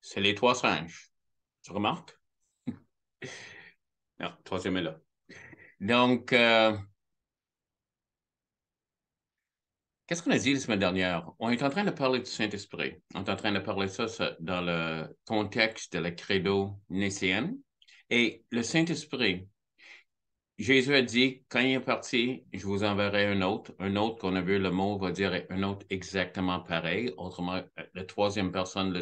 C'est les trois singes. Tu remarques? Non, troisième est là. Donc, qu'est-ce qu'on a dit la semaine dernière? On est en train de parler du Saint-Esprit. On est en train de parler de ça dans le contexte de la credo nicéenne. Et le Saint-Esprit, Jésus a dit, quand il est parti, je vous enverrai un autre qu'on a vu, le mot va dire un autre exactement pareil, autrement, la troisième personne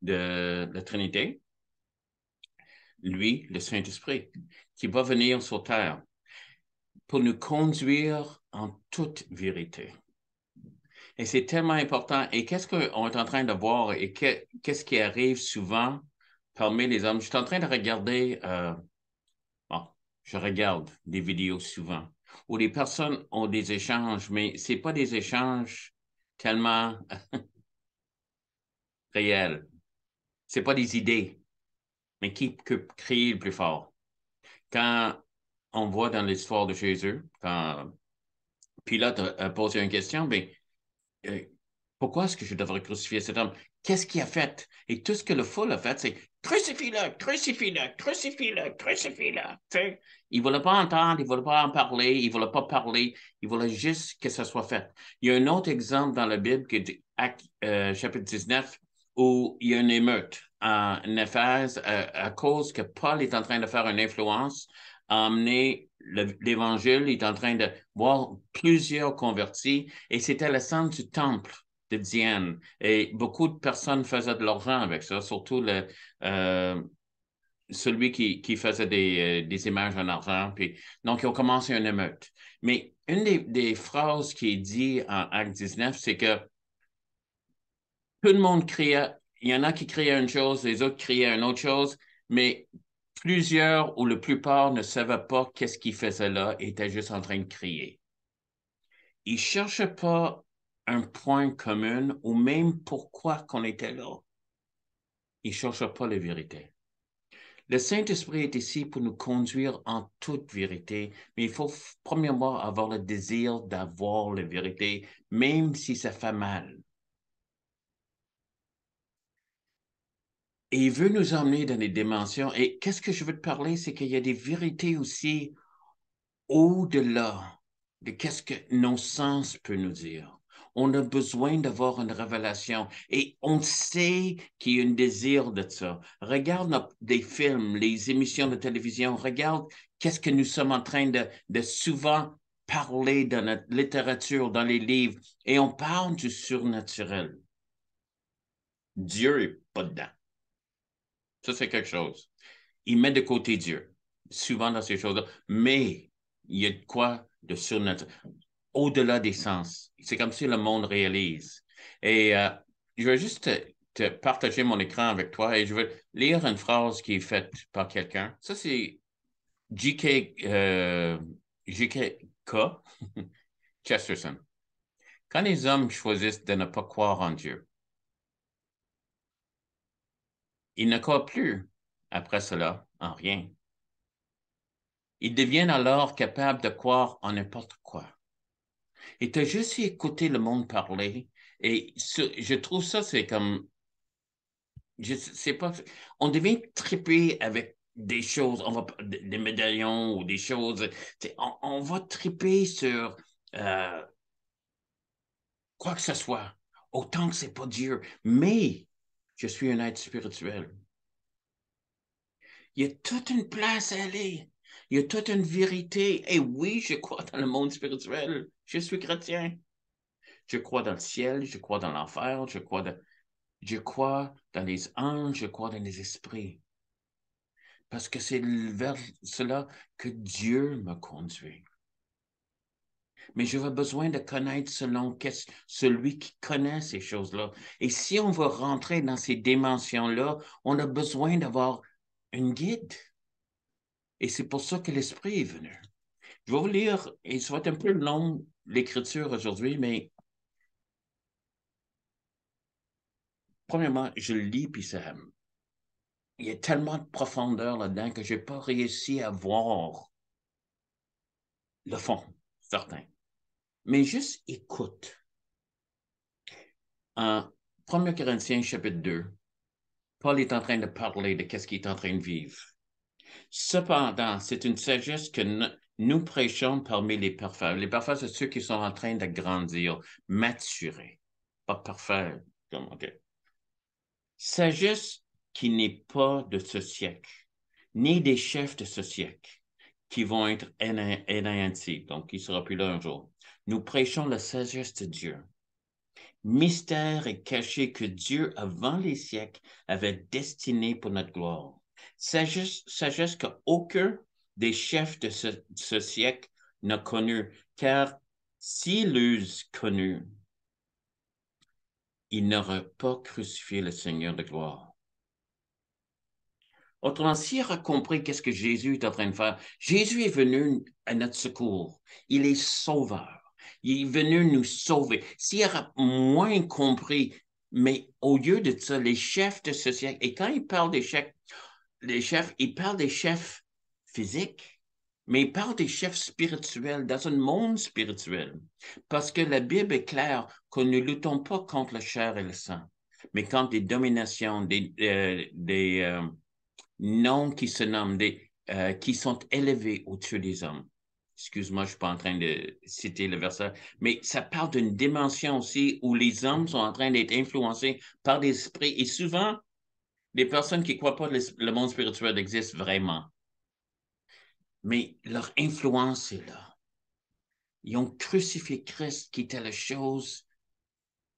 de la Trinité, lui, le Saint-Esprit, qui va venir sur terre pour nous conduire en toute vérité. Et c'est tellement important. Et qu'est-ce qu'on est en train de voir et qu'est-ce qui arrive souvent parmi les hommes? Je suis en train de regarder, bon, je regarde des vidéos souvent où les personnes ont des échanges, mais ce n'est pas des échanges tellement réels. Ce n'est pas des idées, mais qui peut créer le plus fort. Quand on voit dans l'histoire de Jésus, quand Pilate a posé une question, bien, euh, pourquoi est-ce que je devrais crucifier cet homme? Qu'est-ce qu'il a fait? Et tout ce que le foule a fait, c'est crucifie-le, crucifie-le, crucifie-le, crucifie-le. Il ne voulait pas entendre, il ne voulait pas en parler, il ne voulait pas parler, il voulait juste que ça soit fait. Il y a un autre exemple dans la Bible, qui est Actes, chapitre 19, où il y a une émeute en Éphèse à cause que Paul est en train de faire une influence, a amené l'Évangile, il est en train de voir plusieurs convertis, et c'était le centre du temple de Diane. Et beaucoup de personnes faisaient de l'argent avec ça, surtout celui qui faisait des images en argent. Puis, donc, ils ont commencé une émeute. Mais une des phrases qui est dit en Acte 19, c'est que tout le monde criait, il y en a qui criaient une chose, les autres criaient une autre chose, mais plusieurs ou la plupart ne savaient pas qu'est-ce qu'ils faisaient là, étaient juste en train de crier. Ils ne cherchaient pas un point commun ou même pourquoi qu'on était là. Ils ne cherchaient pas la vérité. Le Saint-Esprit est ici pour nous conduire en toute vérité, mais il faut premièrement avoir le désir d'avoir la vérité, même si ça fait mal. Et il veut nous emmener dans des dimensions. Et qu'est-ce que je veux te parler, c'est qu'il y a des vérités aussi au-delà de qu'est-ce que nos sens peuvent nous dire. On a besoin d'avoir une révélation et on sait qu'il y a un désir de ça. Regarde des films, les émissions de télévision, regarde qu'est-ce que nous sommes en train de souvent parler dans notre littérature, dans les livres, et on parle du surnaturel. Dieu n'est pas dedans. Ça, c'est quelque chose. Il met de côté Dieu, souvent dans ces choses-là, mais il y a de quoi de surnaturel, au-delà des sens. C'est comme si le monde réalise. Et je vais juste te partager mon écran avec toi et je vais lire une phrase qui est faite par quelqu'un. Ça, c'est G.K. Chesterton. Quand les hommes choisissent de ne pas croire en Dieu, ils ne croient plus, après cela, en rien. Ils deviennent alors capables de croire en n'importe quoi. Et tu as juste écouté le monde parler. Et je trouve ça, c'est comme, je sais pas, on devient triper avec des choses, des médaillons ou des choses. On va triper sur euh, quoi que ce soit, autant que c'est pas Dieu. Mais je suis un être spirituel. Il y a toute une place à aller. Il y a toute une vérité. Et oui, je crois dans le monde spirituel. Je suis chrétien. Je crois dans le ciel, je crois dans l'enfer, je crois dans les anges, je crois dans les esprits. Parce que c'est vers cela que Dieu me conduit. Mais j'aurais besoin de connaître celui qui connaît ces choses-là. Et si on veut rentrer dans ces dimensions-là, on a besoin d'avoir une guide. Et c'est pour ça que l'Esprit est venu. Je vais vous lire, et ça va être un peu long, l'écriture aujourd'hui, mais premièrement, je le lis, puis ça, il y a tellement de profondeur là-dedans que je n'ai pas réussi à voir le fond, certain. Mais juste écoute. En 1 Corinthiens chapitre 2, Paul est en train de parler de qu'est-ce qu'il est en train de vivre. Cependant, c'est une sagesse que nous prêchons parmi les parfaits. Les parfaits, c'est ceux qui sont en train de grandir, maturer. Pas parfaits, comme OK. Sagesse qui n'est pas de ce siècle, ni des chefs de ce siècle, qui vont être anéantis, donc qui ne sera plus là un jour. Nous prêchons la sagesse de Dieu. Mystère et caché que Dieu, avant les siècles, avait destiné pour notre gloire. Sagesse qu'aucun des chefs de ce siècle n'a connu, car s'ils l'eussent connu, ils n'auraient pas crucifié le Seigneur de gloire. Autrement, s'il a compris qu'est-ce que Jésus est en train de faire, Jésus est venu à notre secours. Il est sauveur. Il est venu nous sauver. S'il a moins compris, mais au lieu de ça, les chefs de ce siècle, et quand il parle des chefs, il parle des chefs physiques, mais il parle des chefs spirituels, dans un monde spirituel. Parce que la Bible est claire que nous ne luttons pas contre la chair et le sang, mais contre des dominations, des noms qui se nomment, qui sont élevés au-dessus des hommes. Excuse-moi, je ne suis pas en train de citer le verset, mais ça parle d'une dimension aussi où les hommes sont en train d'être influencés par des esprits. Et souvent, les personnes qui ne croient pas que le monde spirituel existe vraiment, mais leur influence est là. Ils ont crucifié Christ, qui était la chose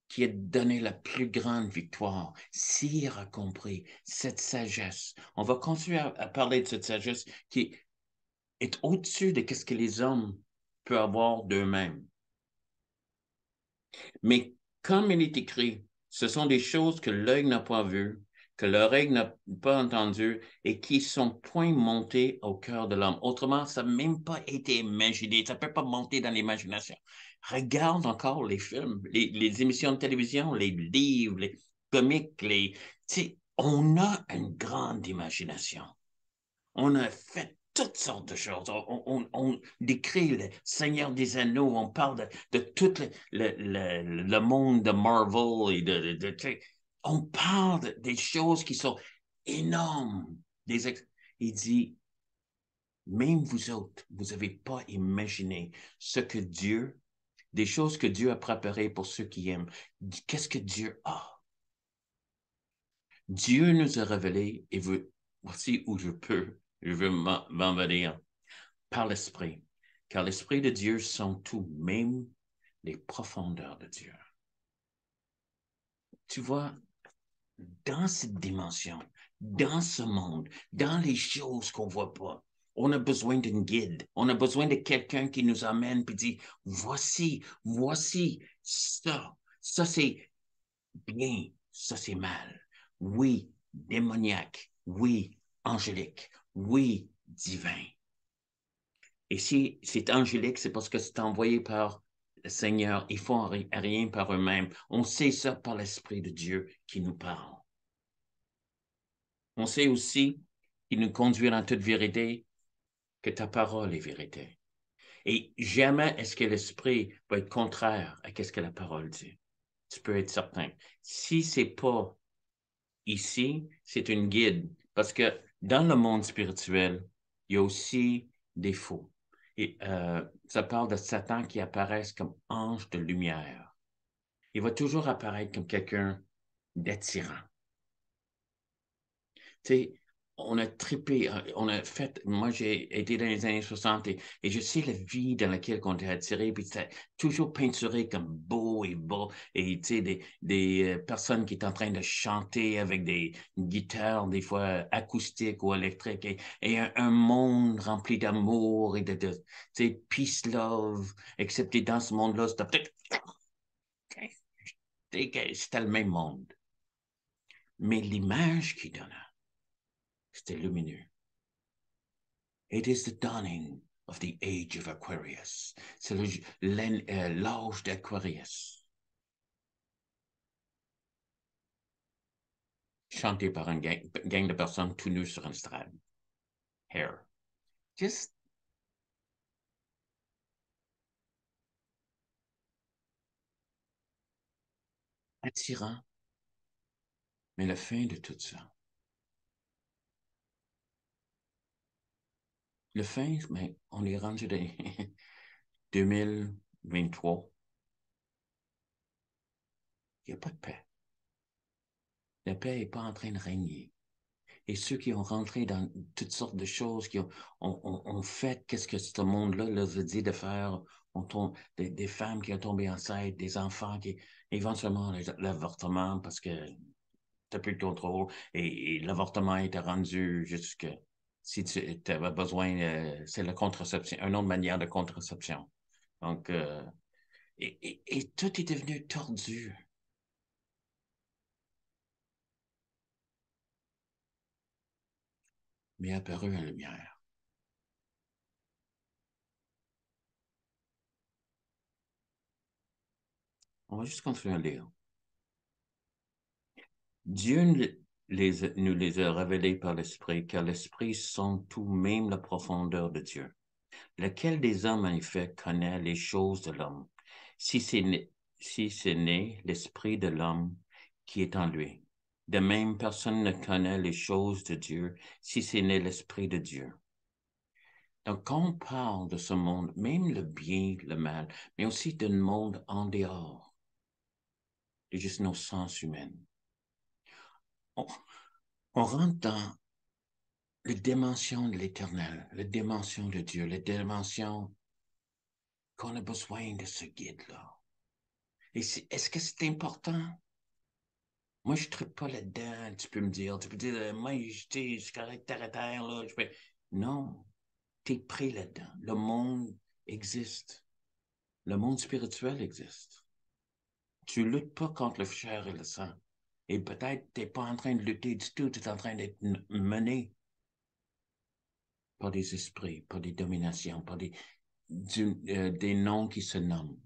qui a donné la plus grande victoire. S'il a compris cette sagesse, on va continuer à parler de cette sagesse qui est au-dessus de ce que les hommes peuvent avoir d'eux-mêmes. Mais comme il est écrit, ce sont des choses que l'œil n'a pas vues, que l'oreille n'a pas entendues et qui sont point montées au cœur de l'homme. Autrement, ça n'a même pas été imaginé, ça ne peut pas monter dans l'imagination. Regarde encore les films, les émissions de télévision, les livres, les comiques, on a une grande imagination. On a fait toutes sortes de choses. On décrit le Seigneur des Anneaux, on parle de tout le monde de Marvel on parle des choses qui sont énormes. Il dit, même vous autres, vous n'avez pas imaginé ce que Dieu, des choses que Dieu a préparées pour ceux qui aiment. Qu'est-ce que Dieu a? Dieu nous a révélé, et voici où je veux m'en venir, par l'Esprit. Car l'Esprit de Dieu sent tout, même les profondeurs de Dieu. Tu vois, dans cette dimension, dans ce monde, dans les choses qu'on ne voit pas, on a besoin d'un guide. On a besoin de quelqu'un qui nous amène et dit, voici ça. Ça, c'est bien. Ça, c'est mal. Oui, démoniaque. Oui, angélique. Oui, divin. Et si c'est angélique, c'est parce que c'est envoyé par le Seigneur. Ils font rien par eux-mêmes. On sait ça par l'Esprit de Dieu qui nous parle. On sait aussi qu'il nous conduit dans toute vérité, que ta parole est vérité. Et jamais est-ce que l'Esprit va être contraire à ce que la parole dit. Tu peux être certain. Si c'est pas ici, c'est une guide. Parce que dans le monde spirituel, il y a aussi des faux. Et ça parle de Satan qui apparaît comme ange de lumière. Il va toujours apparaître comme quelqu'un d'attirant. Tu sais, on a trippé, on a fait, moi j'ai été dans les années 60 et je sais la vie dans laquelle on est attiré, puis c'est toujours peinturé comme beau et beau, et tu sais, des personnes qui sont en train de chanter avec des guitares, des fois acoustiques ou électriques, et un monde rempli d'amour et tu sais, peace, love, excepté dans ce monde-là, c'était le même monde. Mais l'image qu'il donnait, c'était lumineux. It is the dawning of the age of Aquarius. C'est l'âge d'Aquarius. Chanté par un gang de personnes tout nues sur un estrade. Hair. Just attirant. Mais la fin de tout ça, Le fin, mais on est rendu dans 2023. Il n'y a pas de paix. La paix n'est pas en train de régner. Et ceux qui ont rentré dans toutes sortes de choses, qui ont fait qu'est-ce que ce monde-là leur a dit de faire, des femmes qui ont tombé enceintes, des enfants qui, éventuellement, l'avortement parce que tu n'as plus de contrôle et l'avortement était rendu jusque, si tu avais besoin, c'est la contraception, une autre manière de contraception. Donc, et tout est devenu tordu. Mais est apparu une lumière. On va juste continuer à lire. Dieu nous les a révélés par l'Esprit, car l'Esprit sent tout, même la profondeur de Dieu. Lequel des hommes, en effet, connaît les choses de l'homme, si c'est né, si c'est né l'Esprit de l'homme qui est en lui? De même, personne ne connaît les choses de Dieu, si c'est né l'Esprit de Dieu. Donc, quand on parle de ce monde, même le bien, le mal, mais aussi d'un monde en dehors de juste nos sens humains, on, on rentre dans les dimensions de l'éternel, les dimensions de Dieu, les dimensions qu'on a besoin de ce guide-là. Et est-ce que c'est important? Moi, je ne tripe pas là-dedans. Tu peux dire, moi, je suis correct, terre à terre, là. Non, tu es pris là-dedans. Le monde existe. Le monde spirituel existe. Tu ne luttes pas contre le chair et le sang. Et peut-être tu n'es pas en train de lutter du tout, tu es en train d'être mené par des esprits, par des dominations, par des noms qui se nomment.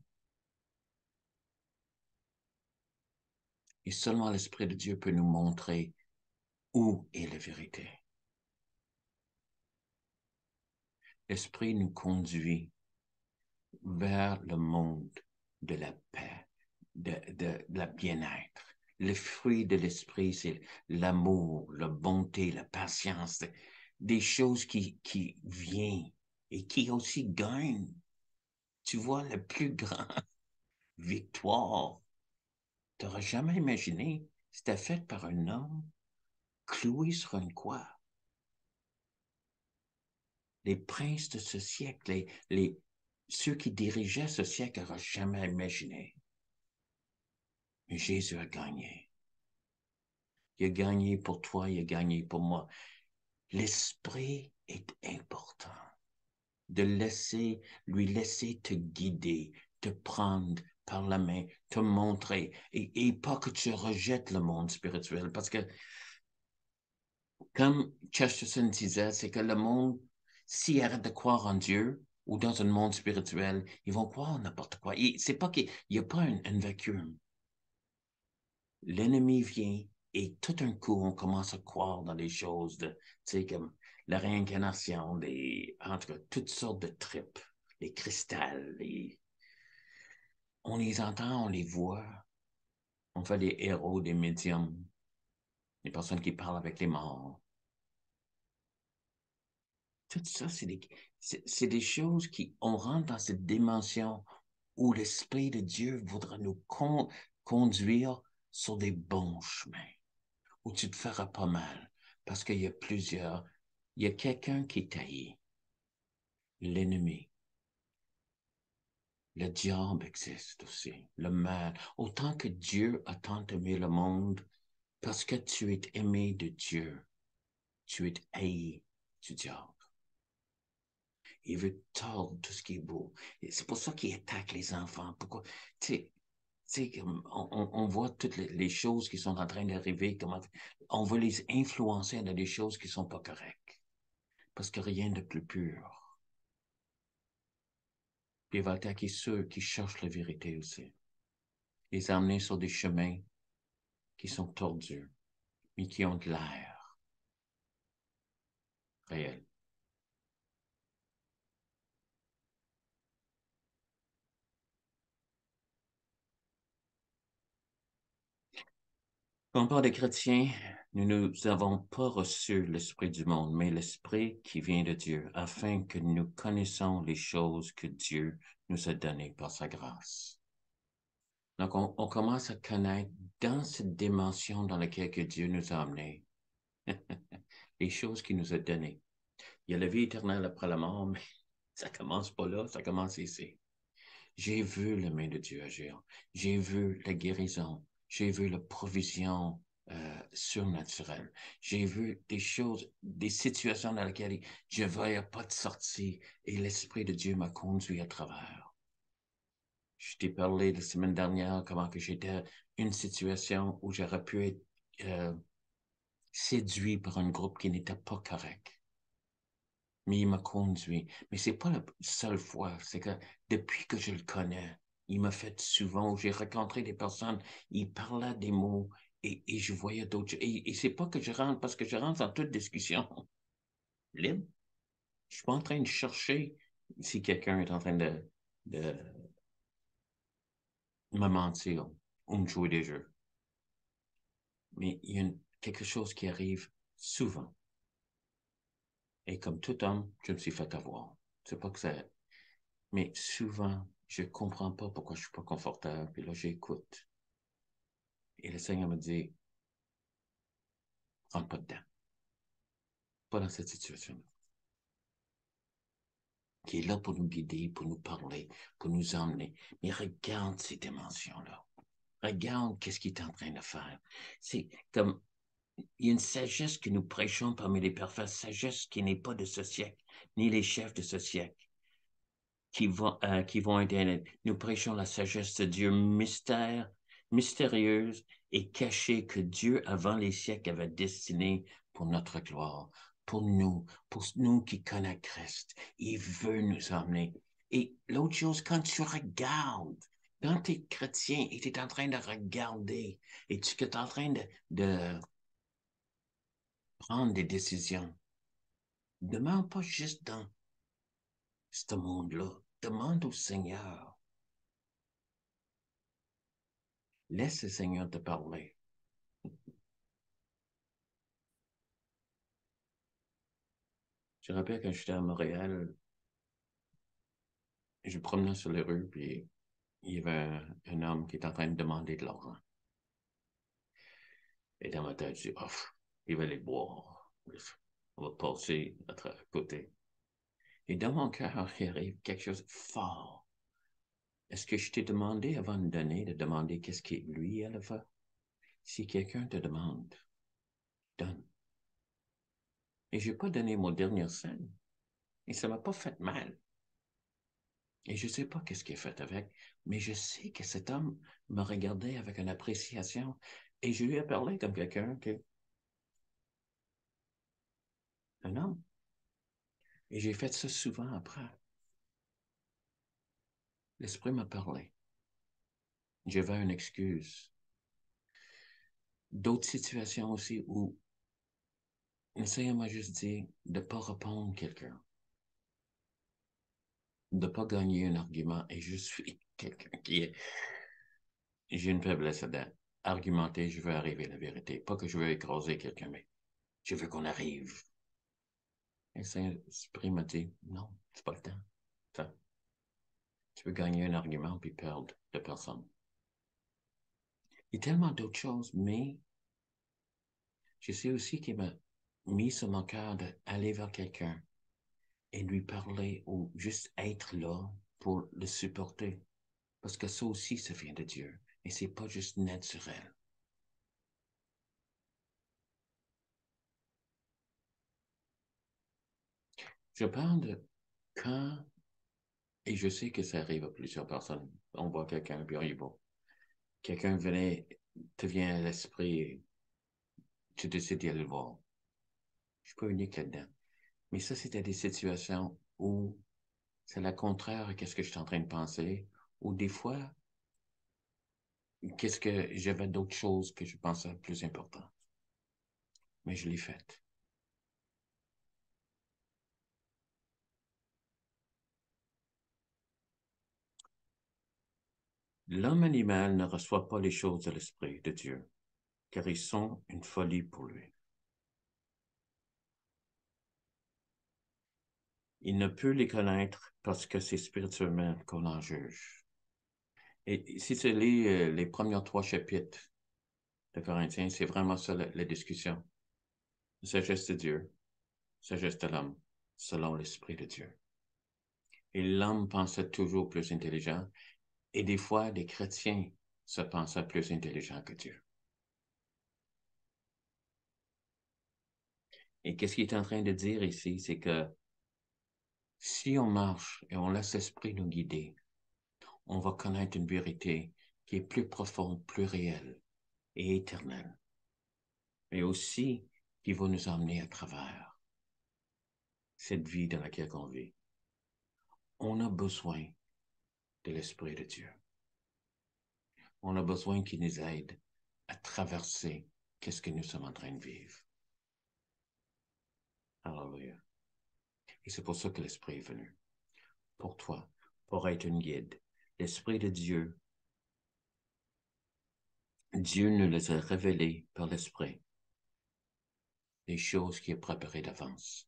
Et seulement l'Esprit de Dieu peut nous montrer où est la vérité. L'Esprit nous conduit vers le monde de la paix, de la bien-être. Le fruit de l'Esprit, c'est l'amour, la bonté, la patience, des choses qui viennent et qui aussi gagnent. Tu vois, la plus grande victoire, tu n'auras jamais imaginé, c'était fait par un homme cloué sur une croix. Les princes de ce siècle, ceux qui dirigeaient ce siècle n'auraient jamais imaginé. Mais Jésus a gagné. Il a gagné pour toi, il a gagné pour moi. L'esprit est important. De lui laisser te guider, te prendre par la main, te montrer, et pas que tu rejettes le monde spirituel, parce que, comme Chesterton disait, c'est que le monde, s'ils arrêtent de croire en Dieu ou dans un monde spirituel, ils vont croire en n'importe quoi. C'est pas qu'il n'y a pas un vacuum. L'ennemi vient et tout d'un coup, on commence à croire dans des choses de, tu sais, comme la réincarnation, entre toutes sortes de tripes, les cristals, on les entend, on les voit, on fait des héros, des médiums, des personnes qui parlent avec les morts. Tout ça, c'est des choses qui, on rentre dans cette dimension où l'Esprit de Dieu voudra nous conduire sur des bons chemins, où tu te feras pas mal, parce qu'il y a il y a quelqu'un qui taillit, l'ennemi. Le diable existe aussi, le mal. Autant que Dieu a tant aimé le monde, parce que tu es aimé de Dieu, tu es haï du diable. Il veut tordre tout ce qui est beau. C'est pour ça qu'il attaque les enfants. Pourquoi? Tu sais, on voit toutes les choses qui sont en train d'arriver, comment on veut les influencer dans des choses qui sont pas correctes. Parce que rien de plus pur. Puis il va attaquer ceux qui cherchent la vérité aussi. Les amener sur des chemins qui sont tordus, mais qui ont de l'air réel. Quand on parle des chrétiens, Nous n'avons pas reçu l'Esprit du monde, mais l'Esprit qui vient de Dieu, afin que nous connaissions les choses que Dieu nous a données par sa grâce. Donc, on commence à connaître dans cette dimension dans laquelle que Dieu nous a amenés, les choses qu'il nous a données. Il y a la vie éternelle après la mort, mais ça commence pas là, ça commence ici. J'ai vu la main de Dieu agir. J'ai vu la guérison. J'ai vu la provision surnaturelle. J'ai vu des choses, des situations dans lesquelles je ne voyais pas de sortie et l'Esprit de Dieu m'a conduit à travers. Je t'ai parlé la semaine dernière comment que j'étais une situation où j'aurais pu être séduit par un groupe qui n'était pas correct. Mais il m'a conduit. Mais c'est pas la seule fois, c'est que depuis que je le connais, il m'a fait souvent, où j'ai rencontré des personnes, il parlait des mots et je voyais d'autres choses. Et c'est pas que je rentre, parce que je rentre dans toute discussion libre. Je suis pas en train de chercher si quelqu'un est en train de me mentir ou me jouer des jeux. Mais il y a quelque chose qui arrive souvent. Et comme tout homme, je me suis fait avoir. C'est pas que ça. Mais souvent, je ne comprends pas pourquoi je ne suis pas confortable. Puis là, j'écoute. Et le Seigneur me dit, rentre pas dedans. Pas dans cette situation-là. Qui est là pour nous guider, pour nous parler, pour nous emmener. Mais regarde ces dimensions-là. Regarde qu'est-ce qu'il est en train de faire. C'est comme, il y a une sagesse que nous prêchons parmi les parfaits, sagesse qui n'est pas de ce siècle, ni les chefs de ce siècle. Qui vont être. Nous prêchons la sagesse de Dieu mystérieuse et cachée que Dieu, avant les siècles, avait destinée pour notre gloire, pour nous qui connaissons Christ. Il veut nous emmener. Et l'autre chose, quand tu regardes, quand tu es chrétien et tu es en train de regarder et tu es en train de prendre des décisions, demande pas juste dans ce monde-là, demande au Seigneur. Laisse le Seigneur te parler. Je me rappelle quand j'étais à Montréal, je promenais sur les rues, puis il y avait un homme qui était en train de demander de l'argent. Et dans ma tête, je dis, oh, il va les boire. On va passer à côté. Et dans mon cœur, il arrive quelque chose de fort. Est-ce que je t'ai demandé avant de donner, de demander qu'est-ce qu'il lui allait faire? Si quelqu'un te demande, donne. Et je n'ai pas donné mon dernier scène. Et ça ne m'a pas fait mal. Et je ne sais pas qu'est-ce qu'il a fait avec, mais je sais que cet homme me regardait avec une appréciation et je lui ai parlé comme quelqu'un que un homme. Et j'ai fait ça souvent après. L'Esprit m'a parlé. J'avais une excuse. D'autres situations aussi où le Seigneur m'a juste dit de ne pas répondre à quelqu'un, de ne pas gagner un argument. Et je suis quelqu'un qui est... J'ai une faiblesse à argumenter, je veux arriver à la vérité. Pas que je veux écraser quelqu'un, mais je veux qu'on arrive. Et le Saint-Esprit m'a dit, non, c'est pas le temps. Enfin, tu peux gagner un argument puis perdre de personne. Il y a tellement d'autres choses, mais je sais aussi qu'il m'a mis sur mon cœur d'aller vers quelqu'un et lui parler ou juste être là pour le supporter. Parce que ça aussi, ça vient de Dieu. Et c'est pas juste naturel. Je parle de quand, et je sais que ça arrive à plusieurs personnes. On voit quelqu'un, puis on y va. Quelqu'un te vient à l'esprit et tu décides d'y aller le voir. Je suis pas unique là-dedans. Mais ça, c'était des situations où c'est le contraire de ce que je suis en train de penser, ou des fois, qu'est-ce que j'avais d'autres choses que je pensais plus importantes. Mais je l'ai faite. L'homme animal ne reçoit pas les choses de l'Esprit de Dieu, car ils sont une folie pour lui. Il ne peut les connaître parce que c'est spirituellement qu'on en juge. Et si tu lis les premiers 3 chapitres de Corinthiens, c'est vraiment ça la discussion. La sagesse de Dieu, sagesse de l'homme, selon l'Esprit de Dieu. Et l'homme pensait toujours plus intelligent, et des fois, les chrétiens se pensaient plus intelligents que Dieu. Et qu'est-ce qu'il est en train de dire ici, c'est que si on marche et on laisse l'Esprit nous guider, on va connaître une vérité qui est plus profonde, plus réelle et éternelle, mais aussi qui va nous emmener à travers cette vie dans laquelle on vit. On a besoin de l'Esprit de Dieu. On a besoin qu'il nous aide à traverser qu'est-ce que nous sommes en train de vivre. Alléluia. Et c'est pour ça que l'Esprit est venu. Pour toi, pour être une guide. L'Esprit de Dieu, Dieu nous les a révélés par l'Esprit. Des choses qui est préparées d'avance,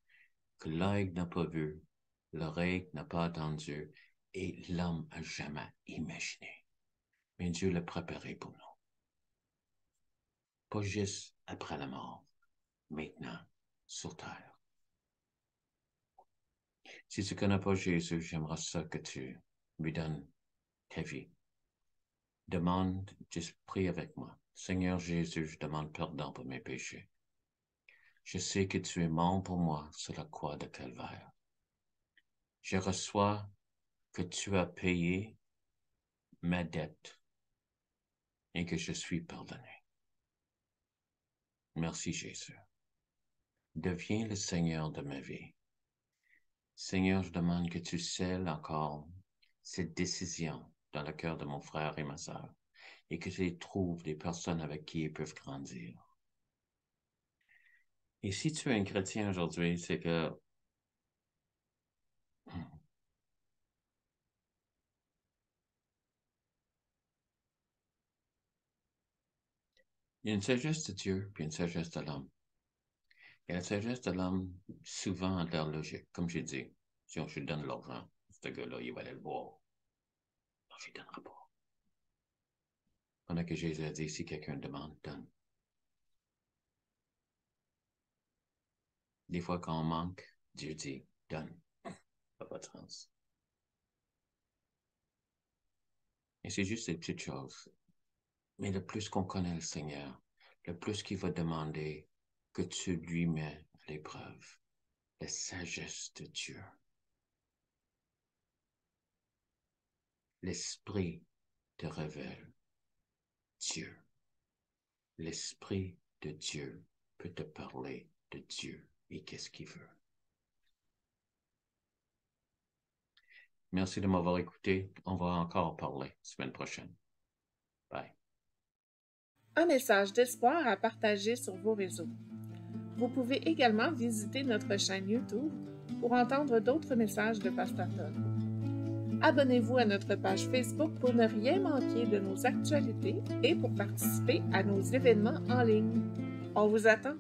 que l'œil n'a pas vu, l'oreille n'a pas entendu, et l'homme n'a jamais imaginé. Mais Dieu l'a préparé pour nous. Pas juste après la mort, maintenant, sur terre. Si tu ne connais pas Jésus, j'aimerais ça que tu lui donnes ta vie. Demande, juste prie avec moi. Seigneur Jésus, je demande pardon pour mes péchés. Je sais que tu es mort pour moi sur la croix de Calvaire. Je reçois que tu as payé ma dette et que je suis pardonné. Merci Jésus. Deviens le Seigneur de ma vie. Seigneur, je demande que tu scelles encore cette décision dans le cœur de mon frère et ma sœur et que tu trouves des personnes avec qui ils peuvent grandir. Et si tu es un chrétien aujourd'hui, c'est que il y a une sagesse de Dieu puis une sagesse de l'homme. Et la sagesse de l'homme, souvent, a l'air logique. Comme j'ai dit, si je lui donne l'argent, ce gars-là, il va aller le boire. Non, je ne lui donnerai pas. Pendant que Jésus a dit, si quelqu'un demande, donne. Des fois, quand on manque, Dieu dit, donne. Ça n'a pas de sens. Et c'est juste des petites choses. Mais le plus qu'on connaît le Seigneur, le plus qu'il va demander que tu lui mets à l'épreuve. La sagesse de Dieu. L'Esprit te révèle Dieu. L'Esprit de Dieu peut te parler de Dieu et qu'est-ce qu'il veut. Merci de m'avoir écouté. On va encore parler la semaine prochaine. Bye. Un message d'espoir à partager sur vos réseaux. Vous pouvez également visiter notre chaîne YouTube pour entendre d'autres messages de Pasteur Todd. Abonnez-vous à notre page Facebook pour ne rien manquer de nos actualités et pour participer à nos événements en ligne. On vous attend!